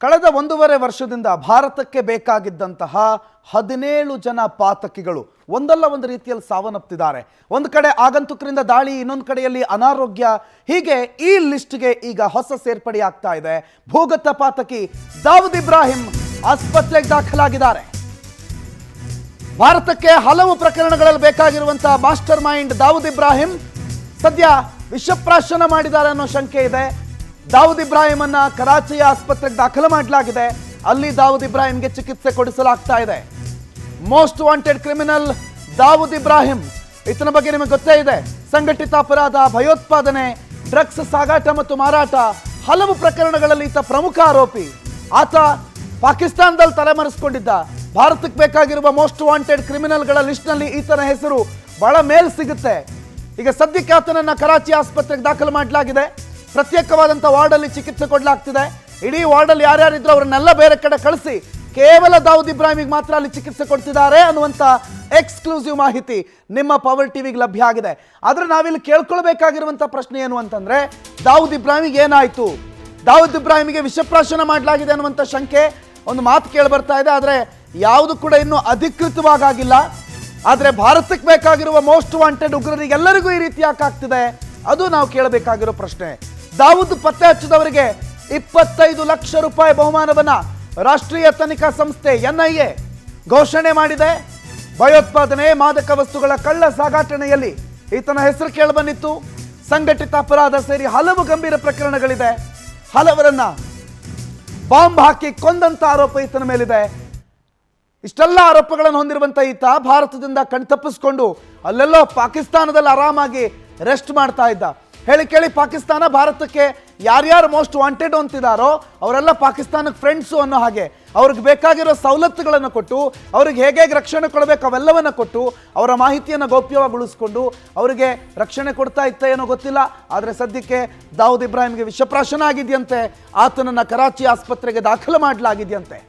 ಕಳೆದ 1.5 ವರ್ಷದಿಂದ ಭಾರತಕ್ಕೆ ಬೇಕಾಗಿದ್ದಂತಹ 17 ಜನ ಪಾತಕಿಗಳು ಒಂದಲ್ಲ ಒಂದು ರೀತಿಯಲ್ಲಿ ಸಾವನ್ನಪ್ಪಿದ್ದಾರೆ. ಒಂದು ಕಡೆ ಆಗಂತುಕರಿಂದ ದಾಳಿ, ಇನ್ನೊಂದು ಕಡೆಯಲ್ಲಿ ಅನಾರೋಗ್ಯ. ಹೀಗೆ ಈ ಲಿಸ್ಟ್ಗೆ ಈಗ ಹೊಸ ಸೇರ್ಪಡೆ ಆಗ್ತಾ ಇದೆ. ಭೂಗತ ಪಾತಕಿ ದಾವೂದ್ ಇಬ್ರಾಹಿಂ ಆಸ್ಪತ್ರೆಗೆ ದಾಖಲಾಗಿದ್ದಾರೆ. ಭಾರತಕ್ಕೆ ಹಲವು ಪ್ರಕರಣಗಳಲ್ಲಿ ಬೇಕಾಗಿರುವಂತಹ ಮಾಸ್ಟರ್ ಮೈಂಡ್ ದಾವೂದ್ ಇಬ್ರಾಹಿಂ ಸದ್ಯ ವಿಷಪ್ರಾಶನ ಮಾಡಿದ್ದಾರೆ ಅನ್ನೋ ಶಂಕೆ ಇದೆ. ದಾವೂದ್ ಇಬ್ರಾಹಿಂ ಅನ್ನ ಕರಾಚಿಯ ಆಸ್ಪತ್ರೆಗೆ ದಾಖಲು ಮಾಡಲಾಗಿದೆ. ಅಲ್ಲಿ ದಾವೂದ್ ಇಬ್ರಾಹಿಂಗೆ ಚಿಕಿತ್ಸೆ ಕೊಡಿಸಲಾಗ್ತಾ ಇದೆ. Most wanted criminal Dawood Ibrahim, ಈತನ ಬಗ್ಗೆ ನಿಮಗೆ ಗೊತ್ತೇ ಇದೆ. ಸಂಘಟಿತ ಅಪರಾಧ, ಭಯೋತ್ಪಾದನೆ, ಡ್ರಗ್ಸ್ ಸಾಗಾಟ ಮತ್ತು ಮಾರಾಟ, ಹಲವು ಪ್ರಕರಣಗಳಲ್ಲಿ ಈತ ಪ್ರಮುಖ ಆರೋಪಿ. ಆತ ಪಾಕಿಸ್ತಾನದಲ್ಲಿ ತಲೆಮರೆಸಿಕೊಂಡಿದ್ದ. ಭಾರತಕ್ಕೆ ಬೇಕಾಗಿರುವ ಮೋಸ್ಟ್ ವಾಂಟೆಡ್ ಕ್ರಿಮಿನಲ್ಗಳ ಲಿಸ್ಟ್ನಲ್ಲಿ ಈತನ ಹೆಸರು ಬಹಳ ಮೇಲ್ ಸಿಗುತ್ತೆ. ಈಗ ಸದ್ಯಕ್ಕೆ ಆತನನ್ನ ಕರಾಚಿ ಆಸ್ಪತ್ರೆಗೆ ದಾಖಲು ಮಾಡಲಾಗಿದೆ. ಪ್ರತ್ಯೇಕವಾದಂಥ ವಾರ್ಡಲ್ಲಿ ಚಿಕಿತ್ಸೆ ಕೊಡಲಾಗ್ತಿದೆ. ಇಡೀ ವಾರ್ಡಲ್ಲಿ ಯಾರ್ಯಾರಿದ್ರು ಅವರನ್ನೆಲ್ಲ ಬೇರೆ ಕಡೆ ಕಳಿಸಿ ಕೇವಲ ದಾವೂದ್ ಇಬ್ರಾಹಿಮಿಗೆ ಮಾತ್ರ ಅಲ್ಲಿ ಚಿಕಿತ್ಸೆ ಕೊಡ್ತಿದ್ದಾರೆ ಅನ್ನುವಂಥ ಎಕ್ಸ್ಕ್ಲೂಸಿವ್ ಮಾಹಿತಿ ನಿಮ್ಮ ಪವರ್ ಟಿವಿಗೆ ಲಭ್ಯ ಆಗಿದೆ. ಆದರೆ ನಾವಿಲ್ಲಿ ಕೇಳ್ಕೊಳ್ಬೇಕಾಗಿರುವಂಥ ಪ್ರಶ್ನೆ ಏನು ಅಂತಂದ್ರೆ, ದಾವೂದ್ ಇಬ್ರಾಹಿಮಿಗೆ ಏನಾಯಿತು? ದಾವೂದ್ ಇಬ್ರಾಹಿಮಿಗೆ ವಿಷಪ್ರಾಶನ ಮಾಡಲಾಗಿದೆ ಅನ್ನುವಂಥ ಶಂಕೆ ಒಂದು ಮಾತು ಕೇಳಿ ಬರ್ತಾ ಇದೆ. ಆದರೆ ಯಾವುದು ಕೂಡ ಇನ್ನೂ ಅಧಿಕೃತವಾಗಿಲ್ಲ. ಆದರೆ ಭಾರತಕ್ಕೆ ಬೇಕಾಗಿರುವ ಮೋಸ್ಟ್ ವಾಂಟೆಡ್ ಉಗ್ರರಿಗೆಲ್ಲರಿಗೂ ಈ ರೀತಿ ಯಾಕಾಗ್ತಿದೆ? ಅದು ನಾವು ಕೇಳಬೇಕಾಗಿರೋ ಪ್ರಶ್ನೆ. ದಾವೂದ್ ಪತ್ತೆ ಹಚ್ಚಿದವರಿಗೆ 25 ಲಕ್ಷ ರೂಪಾಯಿ ಬಹುಮಾನವನ್ನ ರಾಷ್ಟ್ರೀಯ ತನಿಖಾ ಸಂಸ್ಥೆ NIA ಘೋಷಣೆ ಮಾಡಿದೆ. ಭಯೋತ್ಪಾದನೆ, ಮಾದಕ ವಸ್ತುಗಳ ಕಳ್ಳ ಸಾಗಾಟನೆಯಲ್ಲಿ ಈತನ ಹೆಸರು ಕೇಳಿಬಂದಿತ್ತು. ಸಂಘಟಿತ ಅಪರಾಧ ಸೇರಿ ಹಲವು ಗಂಭೀರ ಪ್ರಕರಣಗಳಿದೆ. ಹಲವರನ್ನ ಬಾಂಬ್ ಹಾಕಿ ಕೊಂದಂತ ಆರೋಪ ಈತನ ಮೇಲಿದೆ. ಇಷ್ಟೆಲ್ಲ ಆರೋಪಗಳನ್ನು ಹೊಂದಿರುವಂತ ಈತ ಭಾರತದಿಂದ ಕಣ್ತಪ್ಪಿಸ್ಕೊಂಡು ಅಲ್ಲೆಲ್ಲೋ ಪಾಕಿಸ್ತಾನದಲ್ಲಿ ಆರಾಮಾಗಿ ರೆಸ್ಟ್ ಮಾಡ್ತಾ ಇದ್ದ. ಹೇಳಿ ಕೇಳಿ ಪಾಕಿಸ್ತಾನ ಭಾರತಕ್ಕೆ ಯಾರ್ಯಾರು ಮೋಸ್ಟ್ ವಾಂಟೆಡ್ ಅಂತಿದ್ದಾರೋ ಅವರೆಲ್ಲ ಪಾಕಿಸ್ತಾನಕ್ಕೆ ಫ್ರೆಂಡ್ಸು ಅನ್ನೋ ಹಾಗೆ ಅವ್ರಿಗೆ ಬೇಕಾಗಿರೋ ಸವಲತ್ತುಗಳನ್ನು ಕೊಟ್ಟು, ಅವ್ರಿಗೆ ಹೇಗೆ ರಕ್ಷಣೆ ಕೊಡಬೇಕು ಅವೆಲ್ಲವನ್ನು ಕೊಟ್ಟು, ಅವರ ಮಾಹಿತಿಯನ್ನು ಗೌಪ್ಯವಾಗಿ ಉಳಿಸ್ಕೊಂಡು ಅವರಿಗೆ ರಕ್ಷಣೆ ಕೊಡ್ತಾ ಇತ್ತ ಏನೋ ಗೊತ್ತಿಲ್ಲ. ಆದರೆ ಸದ್ಯಕ್ಕೆ ದಾವೂದ್ ಇಬ್ರಾಹಿಂಗೆ ವಿಷಪ್ರಾಶನ ಆಗಿದೆಯಂತೆ. ಆತನನ್ನು ಕರಾಚಿ ಆಸ್ಪತ್ರೆಗೆ ದಾಖಲು ಮಾಡಲಾಗಿದೆಯಂತೆ.